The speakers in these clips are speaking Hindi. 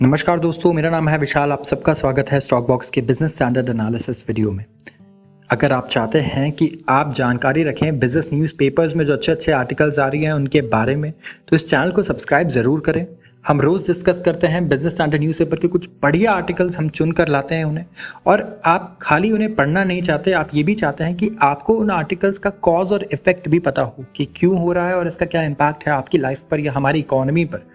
नमस्कार दोस्तों, मेरा नाम है विशाल। आप सबका स्वागत है स्टॉक बॉक्स के बिजनेस स्टैंडर्ड एनालिसिस वीडियो में। अगर आप चाहते हैं कि आप जानकारी रखें बिजनेस न्यूज़पेपर्स में जो अच्छे आर्टिकल्स आ रही हैं उनके बारे में, तो इस चैनल को सब्सक्राइब ज़रूर करें। हम रोज़ डिस्कस करते हैं बिजनेस स्टैंडर्ड न्यूज़पेपर के कुछ बढ़िया आर्टिकल्स हम चुन कर लाते हैं उन्हें, और आप खाली उन्हें पढ़ना नहीं चाहते, आप ये भी चाहते हैं कि आपको उन आर्टिकल्स का कॉज और इफेक्ट भी पता हो कि क्यों हो रहा है और इसका क्या इम्पैक्ट है आपकी लाइफ पर या हमारी इकोनॉमी पर।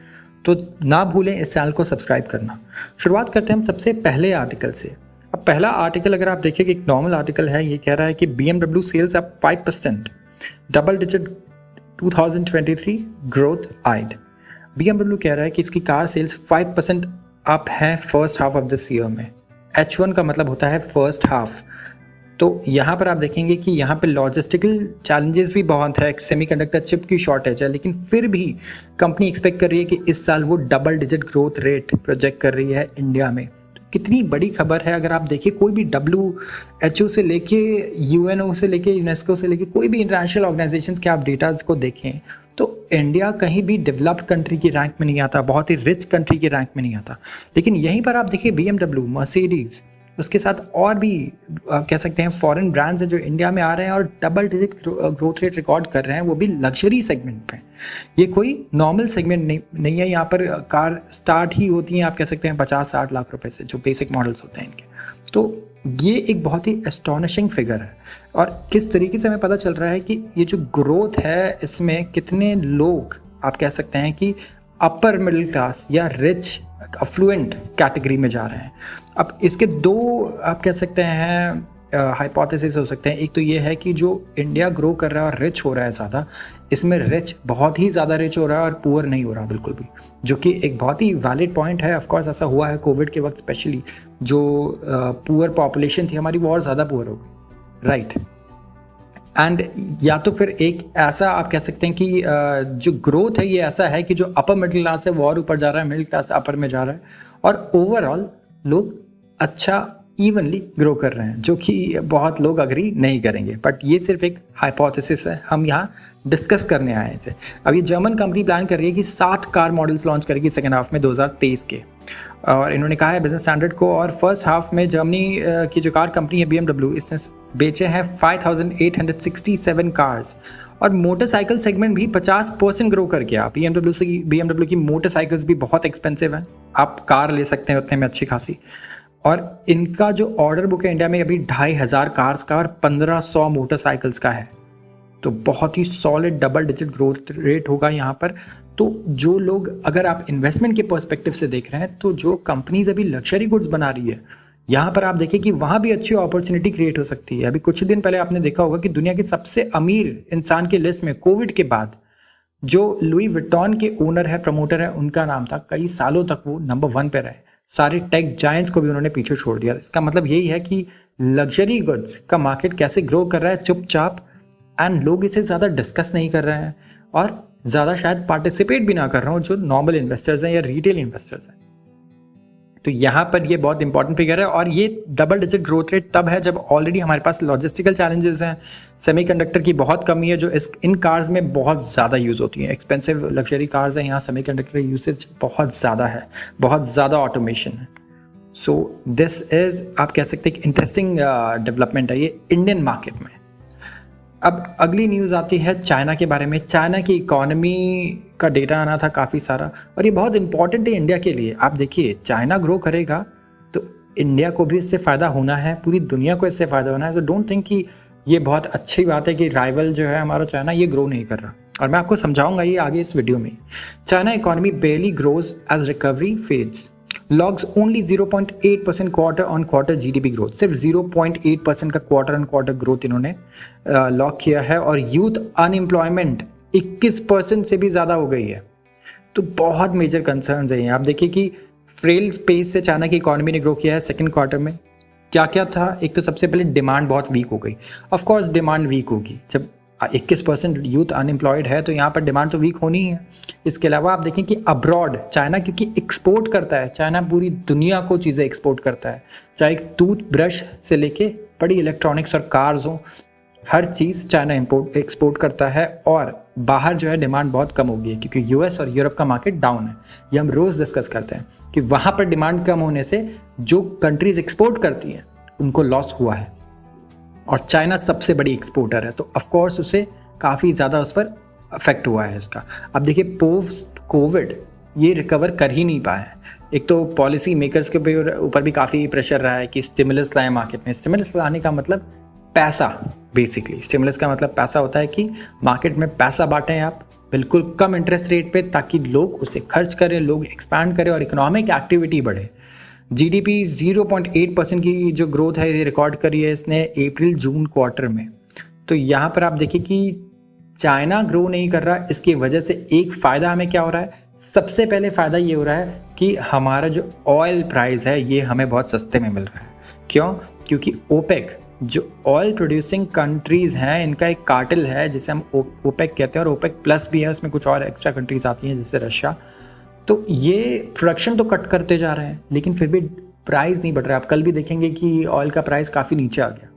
तो ना भूलें इस चैनल को सब्सक्राइब करना। शुरुआत करते हैं हम सबसे पहले आर्टिकल से। अब पहला आर्टिकल अगर आप देखिए कि एक नॉर्मल आर्टिकल है, ये कह रहा है कि BMW sales up 5%, double digit 2023 growth eyed. BMW कह रहा है कि इसकी कार सेल्स 5% अप है first half of this year में। H1 का मतलब होता है फर्स्ट हाफ। तो यहाँ पर आप देखेंगे कि यहाँ पे लॉजिस्टिकल चैलेंजेस भी बहुत है, सेमीकंडक्टर चिप की शॉर्टेज है, लेकिन फिर भी कंपनी एक्सपेक्ट कर रही है कि इस साल वो double digit growth rate project कर रही है इंडिया में। तो कितनी बड़ी खबर है। अगर आप देखिए कोई भी WHO से लेके UNO से लेके यूनेस्को से लेके कोई भी इंटरनेशनल ऑर्गेनाइजेशंस के आप डेटाज को देखें तो इंडिया कहीं भी डेवलप्ड कंट्री की रैंक में नहीं आता, बहुत ही रिच कंट्री की रैंक में नहीं आता। लेकिन यहीं पर आप देखिए BMW, मर्सिडीज़, उसके साथ और भी आप कह सकते हैं फॉरेन ब्रांड्स हैं जो इंडिया में आ रहे हैं और double digit growth rate record कर रहे हैं, वो भी लग्जरी सेगमेंट पे। ये कोई नॉर्मल सेगमेंट नहीं है। यहाँ पर कार स्टार्ट ही होती हैं आप कह सकते हैं 50-60 लाख रुपए से, जो बेसिक मॉडल्स होते हैं इनके। तो ये एक बहुत ही एस्टॉनिशिंग फिगर है। और किस तरीके से हमें पता चल रहा है कि ये जो ग्रोथ है इसमें कितने लोग आप कह सकते हैं कि अपर मिडिल क्लास या रिच अफ्लुएंट कैटेगरी में जा रहे हैं। अब इसके दो आप कह सकते हैं हाइपोथेसिस हो सकते हैं। एक तो ये है कि जो इंडिया ग्रो कर रहा है और रिच हो रहा है ज़्यादा, इसमें रिच बहुत ही ज़्यादा रिच हो रहा है और पुअर नहीं हो रहा बिल्कुल भी, जो कि एक बहुत ही वैलिड पॉइंट है। ऑफकोर्स ऐसा हुआ है कोविड के वक्त, स्पेशली जो पुअर पॉपुलेशन थी हमारी वो और ज़्यादा पुअर हो गई, राइट। एंड या तो फिर एक ऐसा आप कह सकते हैं कि जो ग्रोथ है ये ऐसा है कि जो अपर मिडिल क्लास है वो और ऊपर जा रहा है, मिडिल क्लास अपर में जा रहा है, और ओवरऑल लोग अच्छा इवनली ग्रो कर रहे हैं, जो कि बहुत लोग अग्री नहीं करेंगे। बट ये सिर्फ एक हाइपोथेसिस है, हम यहाँ डिस्कस करने आए हैं इसे। अब ये जर्मन कंपनी प्लान कर रही है कि 7 कार मॉडल्स लॉन्च करेगी सेकेंड हाफ में 2023 के, और इन्होंने कहा है बिजनेस स्टैंडर्ड को। और फर्स्ट हाफ में जर्मनी की जो कार कंपनी है BMW, इसने बेचे हैं 5867 कार्स, और मोटरसाइकिल सेगमेंट भी 50% ग्रो कर गया। BMW की मोटरसाइकिल्स भी बहुत एक्सपेंसिव हैं, आप कार ले सकते हैं उतने में अच्छी खासी। और इनका जो ऑर्डर बुक है इंडिया में अभी 2500 कार्स का और 1500 मोटरसाइकिल्स का है। तो बहुत ही solid double digit growth rate होगा यहाँ पर। तो जो लोग, अगर आप इन्वेस्टमेंट के पर्सपेक्टिव से देख रहे हैं, तो जो कंपनीज अभी लग्जरी गुड्स बना रही है, यहाँ पर आप देखिए कि वहाँ भी अच्छी अपॉर्चुनिटी क्रिएट हो सकती है। अभी कुछ दिन पहले आपने देखा होगा कि दुनिया के सबसे अमीर इंसान की लिस्ट में कोविड के बाद जो लुई विटॉन के ओनर है, प्रमोटर है, उनका नाम था। कई सालों तक वो नंबर 1 पे रहे। सारे टेक जायंट्स को भी उन्होंने पीछे छोड़ दिया। इसका मतलब यही है कि लग्जरी गुड्स का मार्केट कैसे ग्रो कर रहा है चुपचाप, एंड लोग इसे ज़्यादा डिस्कस नहीं कर रहे हैं और ज़्यादा शायद पार्टिसिपेट भी ना कर रहे हो जो नॉर्मल इन्वेस्टर्स हैं या रिटेल इन्वेस्टर्स हैं। तो यहाँ पर ये बहुत इंपॉर्टेंट फिगर है। और ये डबल डिजिट ग्रोथ रेट तब है जब ऑलरेडी हमारे पास लॉजिस्टिकल चैलेंजेस हैं, सेमीकंडक्टर की बहुत कमी है जो इन कार्स में बहुत ज़्यादा यूज़ होती हैं। एक्सपेंसिव लग्जरी कार्स हैं, यहाँ सेमीकंडक्टर यूसेज बहुत ज़्यादा है, बहुत ज़्यादा ऑटोमेशन है। सो दिस इज़ आप कह सकते हैं कि इंटरेस्टिंग डेवलपमेंट है ये इंडियन मार्केट में। अब अगली न्यूज़ आती है चाइना के बारे में। चाइना की इकोनॉमी का डेटा आना था काफ़ी सारा, और ये बहुत इंपॉर्टेंट है इंडिया के लिए। आप देखिए चाइना ग्रो करेगा तो इंडिया को भी इससे फ़ायदा होना है, पूरी दुनिया को इससे फ़ायदा होना है। तो डोंट थिंक कि ये बहुत अच्छी बात है कि राइवल जो है हमारा चाइना ये ग्रो नहीं कर रहा, और मैं आपको समझाऊंगा ये आगे इस वीडियो में। China economy barely grows as recovery fades, logs only 0.8% quarter on quarter GDP growth. सिर्फ 0.8% का क्वार्टर ऑन क्वार्टर ग्रोथ इन्होंने लॉक किया है। और यूथ अनएम्प्लॉयमेंट 21% से भी ज़्यादा हो गई है। तो बहुत मेजर कंसर्न्स हैं। आप देखिए कि फ्रेल पेस से चाइना की इकोनॉमी ने ग्रो किया है सेकंड क्वार्टर में। क्या क्या था? एक तो सबसे पहले डिमांड बहुत वीक हो गई। ऑफकोर्स डिमांड वीक होगी जब 21% यूथ अनएम्प्लॉयड है, तो यहाँ पर डिमांड तो वीक होनी ही है। इसके अलावा आप देखें कि अब्रॉड चाइना क्योंकि एक्सपोर्ट करता है, चाइना पूरी दुनिया को चीज़ें एक्सपोर्ट करता है, चाहे टूथ ब्रश से लेके बड़ी इलेक्ट्रॉनिक्स और कार्स हो, हर चीज़ चाइना एक्सपोर्ट करता है। और बाहर जो है डिमांड बहुत कम हो गई है, क्योंकि यूएस और यूरोप का मार्केट डाउन है। ये हम रोज़ डिस्कस करते हैं कि वहाँ पर डिमांड कम होने से जो कंट्रीज एक्सपोर्ट करती हैं उनको लॉस हुआ है, और चाइना सबसे बड़ी एक्सपोर्टर है, तो ऑफकोर्स उसे काफ़ी ज़्यादा उस पर अफेक्ट हुआ है इसका। अब देखिए पोस्ट कोविड ये रिकवर कर ही नहीं पाए हैं। एक तो पॉलिसी मेकर्स के ऊपर भी काफ़ी प्रेशर रहा है कि स्टिमुलस लाए मार्केट में। स्टिमुलस लाने का मतलब पैसा, बेसिकली स्टिमुलस का मतलब पैसा होता है कि मार्केट में पैसा बांटें आप बिल्कुल कम इंटरेस्ट रेट पे, ताकि लोग उसे खर्च करें, लोग एक्सपैंड करें और इकोनॉमिक एक्टिविटी बढ़े। जीडीपी 0.8% की जो ग्रोथ है ये रिकॉर्ड करी है इसने अप्रैल जून क्वार्टर में। तो यहाँ पर आप देखिए कि चाइना ग्रो नहीं कर रहा, इसकी वजह से एक फ़ायदा हमें क्या हो रहा है? सबसे पहले फ़ायदा ये हो रहा है कि हमारा जो ऑयल प्राइस है ये हमें बहुत सस्ते में मिल रहा है। क्यों? क्योंकि ओपेक जो ऑयल प्रोड्यूसिंग कंट्रीज़ हैं इनका एक कार्टेल है जिसे हम ओपेक कहते हैं, और ओपेक प्लस भी है, उसमें कुछ और एक्स्ट्रा कंट्रीज़ आती हैं जैसे रशिया। तो ये प्रोडक्शन तो कट करते जा रहे हैं लेकिन फिर भी प्राइस नहीं बढ़ रहा है। आप कल भी देखेंगे कि ऑयल का प्राइस काफ़ी नीचे आ गया।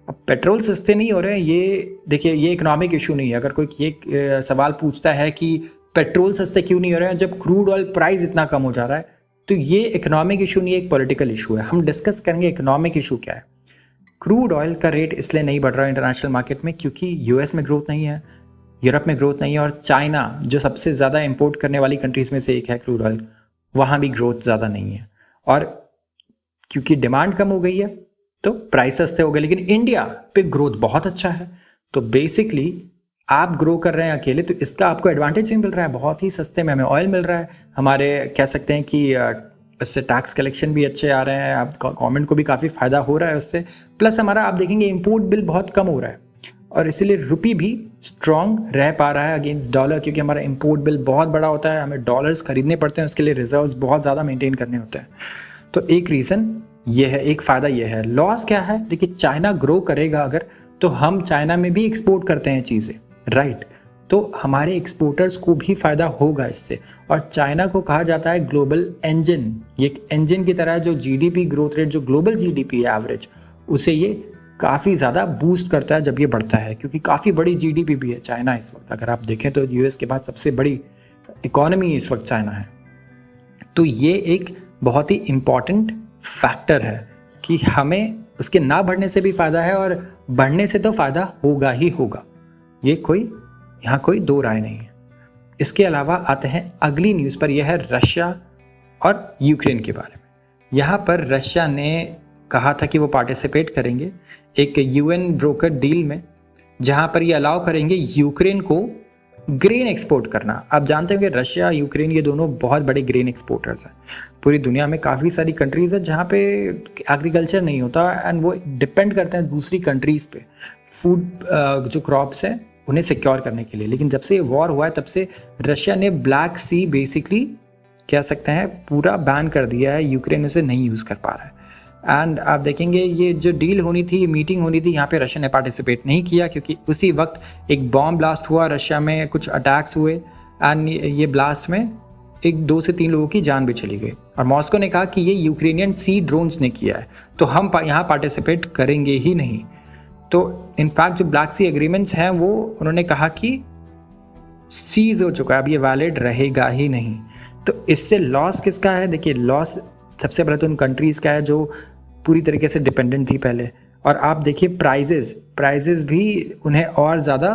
अब पेट्रोल सस्ते नहीं हो रहे हैं, ये देखिए ये इकोनॉमिक इशू नहीं है। अगर कोई ये सवाल पूछता है कि पेट्रोल सस्ते क्यों नहीं हो रहे हैं जब क्रूड ऑयल प्राइस इतना कम हो जा रहा है, तो ये इकोनॉमिक इशू नहीं है, एक पॉलिटिकल इशू है। हम डिस्कस करेंगे इकोनॉमिक इशू क्या है। क्रूड ऑयल का रेट इसलिए नहीं बढ़ रहा है इंटरनेशनल मार्केट में क्योंकि यूएस में ग्रोथ नहीं है, यूरोप में ग्रोथ नहीं है, और चाइना जो सबसे ज़्यादा इंपोर्ट करने वाली कंट्रीज़ में से एक है क्रूड ऑयल, वहाँ भी ग्रोथ ज़्यादा नहीं है। और क्योंकि डिमांड कम हो गई है तो प्राइस सस्ते हो गए, लेकिन इंडिया पे ग्रोथ बहुत अच्छा है। तो बेसिकली आप ग्रो कर रहे हैं अकेले तो इसका आपको एडवांटेज भी मिल रहा है, बहुत ही सस्ते में हमें ऑयल मिल रहा है। हमारे कह सकते हैं कि इससे टैक्स कलेक्शन भी अच्छे आ रहे हैं, आप गवर्नमेंट को भी काफ़ी फ़ायदा हो रहा है उससे। प्लस हमारा आप देखेंगे इंपोर्ट बिल बहुत कम हो रहा है, और इसीलिए रुपी भी स्ट्रॉन्ग रह पा रहा है अगेंस्ट डॉलर, क्योंकि हमारा इंपोर्ट बिल बहुत बड़ा होता है, हमें डॉलर्स खरीदने पड़ते हैं, उसके लिए रिजर्व्स बहुत ज़्यादा मेंटेन करने होते हैं। तो एक रीज़न ये है, एक फ़ायदा ये है। लॉस क्या है? देखिए चाइना ग्रो करेगा अगर, तो हम चाइना में भी एक्सपोर्ट करते हैं चीज़ें, राइट? तो हमारे एक्सपोर्टर्स को भी फ़ायदा होगा इससे। और चाइना को कहा जाता है ग्लोबल इंजन, ये एक इंजन की तरह है जो जीडीपी ग्रोथ रेट, जो ग्लोबल जीडीपी है एवरेज, उसे ये काफ़ी ज़्यादा बूस्ट करता है जब ये बढ़ता है, क्योंकि काफ़ी बड़ी जीडीपी भी है चाइना इस वक्त। अगर आप देखें तो यूएस के बाद सबसे बड़ी इकोनॉमी इस वक्त चाइना है। तो ये एक बहुत ही इम्पॉर्टेंट फैक्टर है कि हमें उसके ना बढ़ने से भी फ़ायदा है, और बढ़ने से तो फ़ायदा होगा ही होगा, ये यहाँ कोई दो राय नहीं है। इसके अलावा आते हैं अगली न्यूज़ पर, यह है रशिया और यूक्रेन के बारे में। यहाँ पर रशिया ने कहा था कि वो पार्टिसिपेट करेंगे एक यूएन ब्रोकर डील में, जहाँ पर ये अलाउ करेंगे यूक्रेन को ग्रेन एक्सपोर्ट करना। आप जानते हैं कि रशिया यूक्रेन ये दोनों बहुत बड़े ग्रेन एक्सपोर्टर्स हैं। पूरी दुनिया में काफ़ी सारी कंट्रीज़ है जहाँ पे एग्रीकल्चर नहीं होता, एंड वो डिपेंड करते हैं दूसरी कंट्रीज़ पे फूड जो क्रॉप्स हैं उन्हें सिक्योर करने के लिए। लेकिन जब से ये वॉर हुआ है तब से रशिया ने ब्लैक सी बेसिकली कह सकते हैं पूरा बैन कर दिया है, यूक्रेन उसे नहीं यूज़ कर पा रहा है। एंड आप देखेंगे ये जो डील होनी थी, मीटिंग होनी थी, यहाँ पे रशिया ने पार्टिसिपेट नहीं किया क्योंकि उसी वक्त एक बॉम्ब ब्लास्ट हुआ, रशिया में कुछ अटैक्स हुए, एंड ये ब्लास्ट में 2 से 3 लोगों की जान भी चली गई। और मॉस्को ने कहा कि ये यूक्रेनियन सी ड्रोन्स ने किया है, तो हम यहाँ पार्टिसिपेट करेंगे ही नहीं। तो इनफैक्ट जो ब्लैक सी एग्रीमेंट्स हैं वो उन्होंने कहा कि सीज हो चुका है, अब ये वैलिड रहेगा ही नहीं। तो इससे लॉस किसका है? देखिए लॉस सबसे पहले तो उन कंट्रीज़ का है जो पूरी तरीके से डिपेंडेंट थी पहले, और आप देखिए प्राइजेस भी उन्हें और ज़्यादा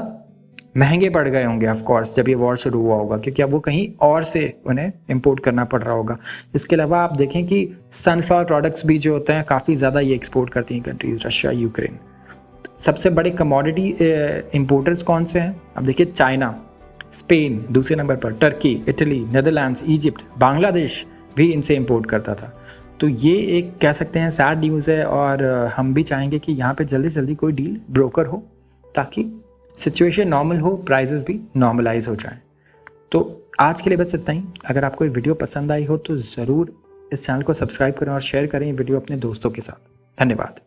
महंगे पड़ गए होंगे ऑफ कोर्स जब ये वॉर शुरू हुआ होगा, क्योंकि अब वो कहीं और से उन्हें इंपोर्ट करना पड़ रहा होगा। इसके अलावा आप देखें कि सनफ्लावर प्रोडक्ट्स भी जो होते हैं काफ़ी ज़्यादा ये एक्सपोर्ट करती हैं कंट्रीज़, रशिया, यूक्रेन। सबसे बड़े कमोडिटी इंपोर्टर्स कौन से हैं? अब देखिए चाइना, स्पेन दूसरे नंबर पर, Turkey, Italy, Netherlands, Egypt, Bangladesh भी इनसे इंपोर्ट करता था। तो ये एक कह सकते हैं सैड न्यूज़ है, और हम भी चाहेंगे कि यहाँ पे जल्दी से जल्दी कोई डील ब्रोकर हो ताकि सिचुएशन नॉर्मल हो, प्राइसेस भी नॉर्मलाइज हो जाएं। तो आज के लिए बस इतना ही। अगर आपको ये वीडियो पसंद आई हो तो ज़रूर इस चैनल को सब्सक्राइब करें और शेयर करें ये वीडियो अपने दोस्तों के साथ। धन्यवाद।